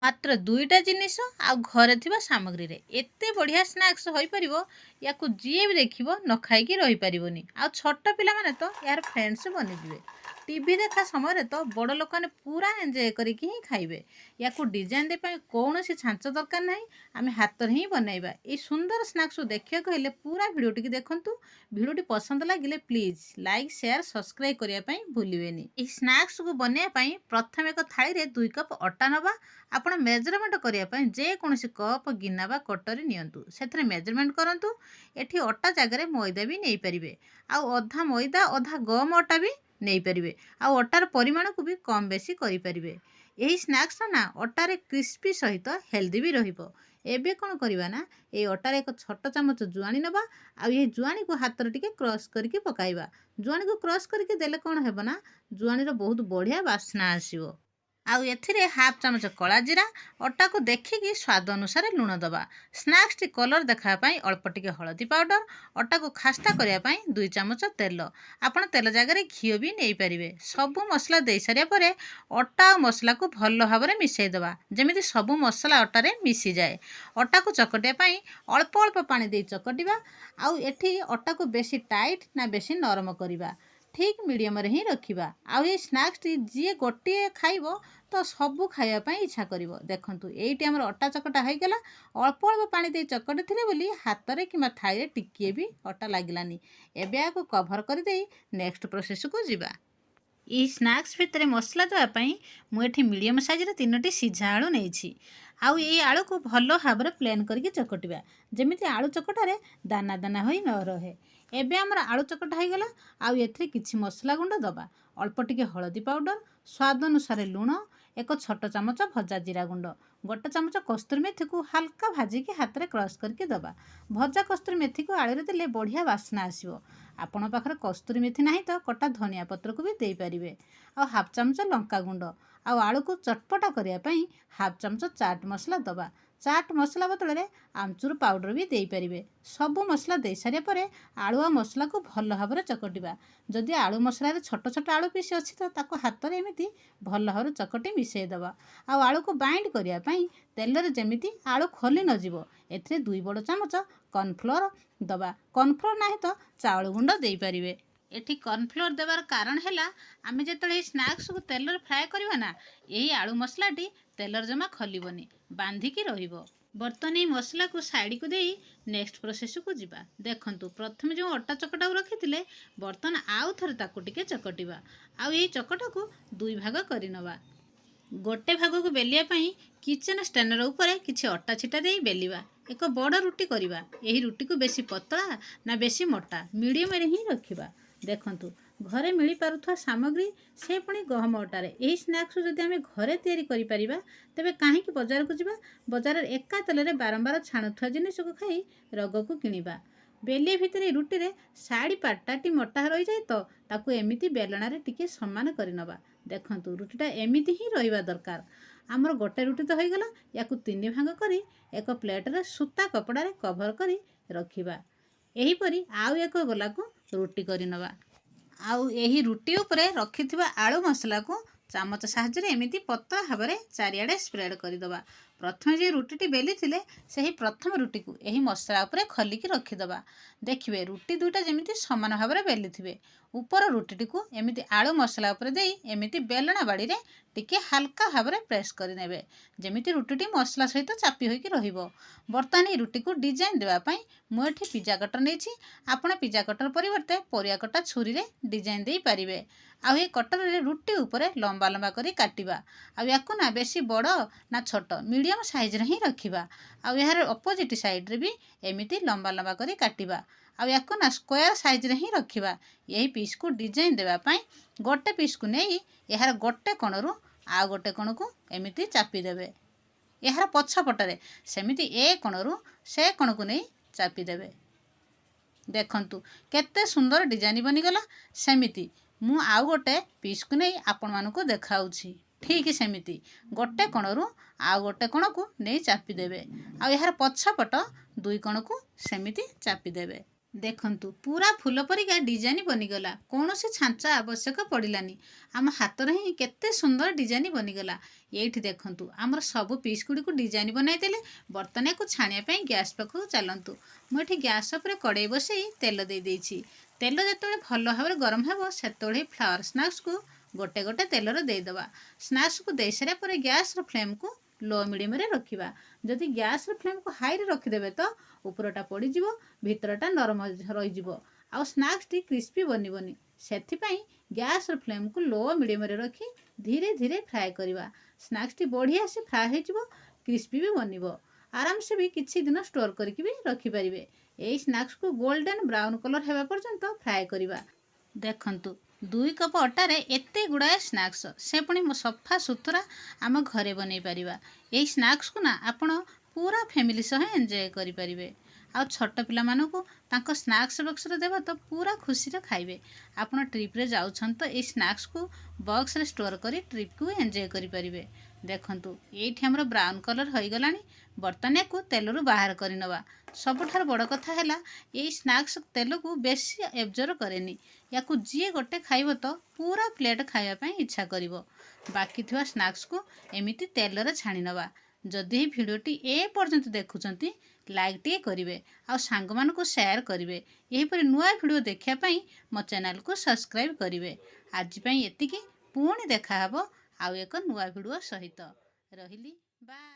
मात्र दुईटा जिनिस आउ घरे थिबा सामग्री रे एते बढ़िया स्नैक्स होई परिबो याकू जीए भी देखिबो न खाइकी रही परिबोनी। आ छोट पिला माने तो यार फ्रेंड्स बनि जिवे। टीवी देखा समय रे तो बड़ लोक माने पूरा एंजॉय करिकी ही खाइबे। याकू डिजाइन दे पई कोनोसी छांच दरकार नाही, आमे हाथ रे ही बनाइबा। ए सुंदर स्नैक्स देखिया कहले पूरा वीडियो टिके देखंतु। वीडियो टी पसंद लागिले प्लीज लाइक शेयर सब्सक्राइब करिया पई भूलिबेनी। ए स्नैक्स को बनिया पई प्रथम एक थाली रे 2 कप अटा नबा। आपण मेजरमेंट करने जेकोसी कप गिना बा कटोरी नियंतु से मेजरमेंट करूँ। एठी अटा जगह मैदा भी नहीं पारे, आधा मैदा अधा गम अटा भी नहीं पारे, आटार परिमाण को भी कम बेसी करें। यही स्नैक्स ना अटार क्रिस्पी सहित हेल्दी भी रहिबो। एबे कौन करवा ना ये अटार एक छोट चामच जुआणी नवा। ये जुआणी को हाथ टिके क्रश करके पकाइबा। जुआणी को क्रश करके देले कौन हेबो ना जुआणी बहुत बढ़िया बास्ना आसीबो। आउ एथिरे हाफ चामच कला जीरा अटा को देखिकी स्वाद अनुसार लुण दबा। स्नैक्स टी कलर देखापी अल्प टिके हलदी पाउडर, अटा को खास्ता करने 2 चामच तेल। आपण तेल जगह घी भी नहीं पारे। सबू मसला दे सारे पर अटा और मसला को भल भाव में मिसई दबा जमी सबू मसला अटारे मिसी जाए। अटा को चकटियापाई अल्प अल्प पानी दे चकटिबा। आउ एठी अटा को बेसी टाइट ना बेसी नरम करवा, ठीक मीडियम रे ही रखिबा। आउ ये स्नैक्स टी जी गोटे खाइबो तो सबू खाइबा इच्छा करिवो। देखंतु एइटी हमर अटा चकटा हो गला। अल्प अल्प पानी दे चकटी थिले बोली हाथ रे किमा थाई रे टिकिए भी अटा लागिलानी। एबे आको कवर कर दे नेक्स्ट प्रोसेस को जिबा। ई स्नैक्स भितर मसला देवाई मुझे मीडियम साइज रे 3टी सीझा आलू नहीं। आउ ये आलू को भल भाव में प्लेन करके चकटिबा जमी आलू चकटारे दाना दाना हो न रहे। एबे हमर आलू चकटा हो गला। आउ एथरे किछि मसला गुंड दबा, अल्प टिके हलदी पाउडर, स्वाद अनुसार लुण, एक छोट चामच भजा जीरा गुंड, गोटे चामच कस्तूरी मेथी को हल्का भाजिकी हाथ में क्रश करके दबा। भजा कस्तूरी मेथी को आलू देले बढ़िया बास्ना आसिबो। आपण पाखरे कस्तूरी मेथी नहीं तो कटा धनिया पत्र को भी दे पारिबे। आ हाफ चामच लंका गुंड आउ आलू को चटपटा करिया पई हाफ चामच चाट मसला दबा। चाट मसला बदल में आमचूर पाउडर भी दे पारिबे। सबू मसला दे सारे पर आलू आ मसला को भल भाव में चकटिबा। जदि आलू मसला रे छोट छोट आलू पीस अच्छी तो ताको हाथ में एमती भल भाव चकटी मिसई दबा। आउ आलू को बाइंड करिया पई तेल रे जेमिति आलू खोली न जीवो एथिरे 2 बड़ चामच कॉर्नफ्लोर दबा। कॉर्नफ्लोर नहीं तो चाउल गुंड दे पारिबे। एठी कॉर्नफ्लोर देवार कारण है आमे जेतले स्नैक्स को तेल रे फ्राए करवा ना यही आलू मसलाटी तेलर जमा खलिबनी बांधिकी रहिबो। बर्तन ये मसला को साइड को देई नेक्स्ट प्रोसेस को जिबा। देखंतु प्रथम जो अटा चकटा रखिथिले बर्तन आउ थरे ताकू टिके चकटिबा। आउ ये चकटा को 2 भाग करि नबा। गोटे भाग को बेलिया पई किचन स्टैंडर ऊपर किछि अटा छिटा देई बेलिबा। एक बड़ रुटी करिबा। एही रुटी को बेसी पतला ना बेसी मोटा मीडियम रे ही रखिबा। देखंतु घरे मिली पारुथवा सामग्री से पुणी गहम अटारे यही स्नैक्स जदि आमे घरे तैयारी करि परिबा तेबे काहे कि बाजार को जिबा। बाजार एका तेल रे बारंबार छाणुथवा जिनिस को खाई रोग को किनिबा। बेलिए भितर रुटी रे साड़ी पाटाटी मोटा रही जाए तो ताकू एमिति बेलना रे टिके समान करि नबा। देखंतु रुटीटा एमिति ही रहिबा दरकार। आमर गोटे रुटी तो हो गला। याकू 3 भाग करी एक प्लेट रे सूता कपड़ा रे कवर करी रखिबा। एही परी आउ एक गोला को रुटी करि नबा। आउ यही रुटी उपरे रखिथिबा आलू मसला को चामच साहाय्य एमिति पतला भाव में चारिआडे स्प्रेड करदबा। प्रथम जे रुटी बेली थिले सही प्रथम रुटी को यही मसला उपरे खलिकी रखिदबा। देखिबे रुटी दुईटा जेमिति समान भाव में बेली थिबे। ऊपर रुटी को एमिति आलू मसला उपरे देई एमिति बेलना बाड़ी रे टिके हल्का भाव में प्रेस करिनेबे जेमिति रुटी मसला सहित चापी होइकी रहिबो। बर्तमान ये रुटी को डिजाइन देवा पई मु एठी पिज्जा कटर नेछि। आपण पिज्जा कटर परिवर्ते परिया कटा छुरी रे डिजाइन देई पारिबे। आउ ये कटर रे रुटी ऊपर लंबा लंबा करी काटिबा। आउ याकू ना बेसी बड़ ना छोट मीडियम साइज रे ही रखिबा। आउ यार अपोजिट साइड रे भी एमिति लंबा लंबा करी काटिबा। आउ याकू ना स्क्वायर साइज रे ही रखिबा। यही पीस को डिजाइन देवा पई गोटे पीस को नेई यार गोटे कोणरू आ गोटे कोण को एमिति चापी देबे। यार पछपटरे सेमिति ए कोणरू से कोण को नेई चापी देबे। देखंतु केते सुंदर डिजाइन बनिगला। सेमिति मु आउ गोटे पीस को नहीं आपण मानकु देखाउछि। ठीक सेमिति गोटे कोणरू आउ गोटे कोण को नहीं चापी देबे। आ यार पछपट 2 कोण को सेमिति चापी देबे। ଦେଖନ୍ତୁ ପୁରା ଫୁଲ ପରିକା ଡିଜାଇନ ବନିଗଲା, କୌଣସି ଛାଞ୍ଚ ଆବଶ୍ୟକ ପଡ଼ିଲାନି। ଆମ ହାତରେ ହିଁ କେତେ ସୁନ୍ଦର ଡିଜାଇନ ବନିଗଲା। ଏଇଠି ଦେଖନ୍ତୁ ଆମର ସବୁ ପିସ୍ ଗୁଡ଼ିକୁ ଡିଜାଇନ ବନାଇଦେଲେ। ବର୍ତ୍ତମାନ ୟାକୁ ଛାଣିବା ପାଇଁ ଗ୍ୟାସ୍ ପାଖକୁ ଚାଲନ୍ତୁ। ମୁଁ ଏଠି ଗ୍ୟାସ୍ ଉପରେ କଡ଼େଇ ବସେଇ ତେଲ ଦେଇଦେଇଛି। ତେଲ ଯେତେବେଳେ ଭଲ ଭାବରେ ଗରମ ହେବ ସେତେବେଳେ ଫ୍ଲାୱାର ସ୍ନାକ୍ସକୁ ଗୋଟେ ଗୋଟେ ତେଲରେ ଦେଇଦେବା। ସ୍ନାକ୍ସକୁ ଦେଇସାରିବା ପରେ ଗ୍ୟାସ୍ର ଫ୍ଲେମ୍କୁ लो मिडियम रखा। जदि गैस फ्लेम को हाई रे रखिदेवे तो उपरटा पड़ीज, भितरटा नरम रही। आ स्नाक्स टी क्रिस्पी बनबनी, से गैस फ्लेम को लो मिडियम रखी धीरे धीरे फ्राए करवा। स्नाक्स टी बढ़िया से फ्राए हो क्रिस्पी भी बनब। आराम से भी किसी दिन स्टोर करके भी रखिपारे। यही स्नाक्स को गोल्डन ब्राउन कलर होगा पर्यंत फ्राए करवा। देखंतु 2 कप अटारे एते गुड़ाए स्नाक्स, से पुणी सफा सुतरा आम घरे बनई पारिबा। एही स्नाक्स को ना आपण पूरा फैमिली सह एंजॉय करि परिबे। आ छोट पिला मानकु तांको स्नाक्स बॉक्स रे देबा तो पूरा खुशी रे खाइबे। आपण ट्रिप रे जाउछन तो ए स्नाक्स को बॉक्स रे स्टोर करी ट्रिप को एंजॉय करि परिबे। देखंतु एठी हमरो ब्राउन कलर होई गलानी। बर्तन को तेलरू बाहर करि नवा। सबुठार बड़ कथा है ये स्नाक्स तेल को बेसी एब्जर्व करेनि। या जी गोटे खाइब तो पूरा प्लेट खाइबा इच्छा करिवो। बाकी थिवा स्नाक्स को एमिति तेल रे छाणी नवा। जदि भिडियोटी ए पर्यंत देखुचंती लाइक टे करिवे आ सांग मानको शेयर करिवे। एहीपरि नुआ भिडियो देखिया पई मो चैनल को सब्सक्राइब करिवे। आज पई एतिकी, पुणी देखा हबो आउ एक नुआ भिडियो सहित। रहिली, बाय।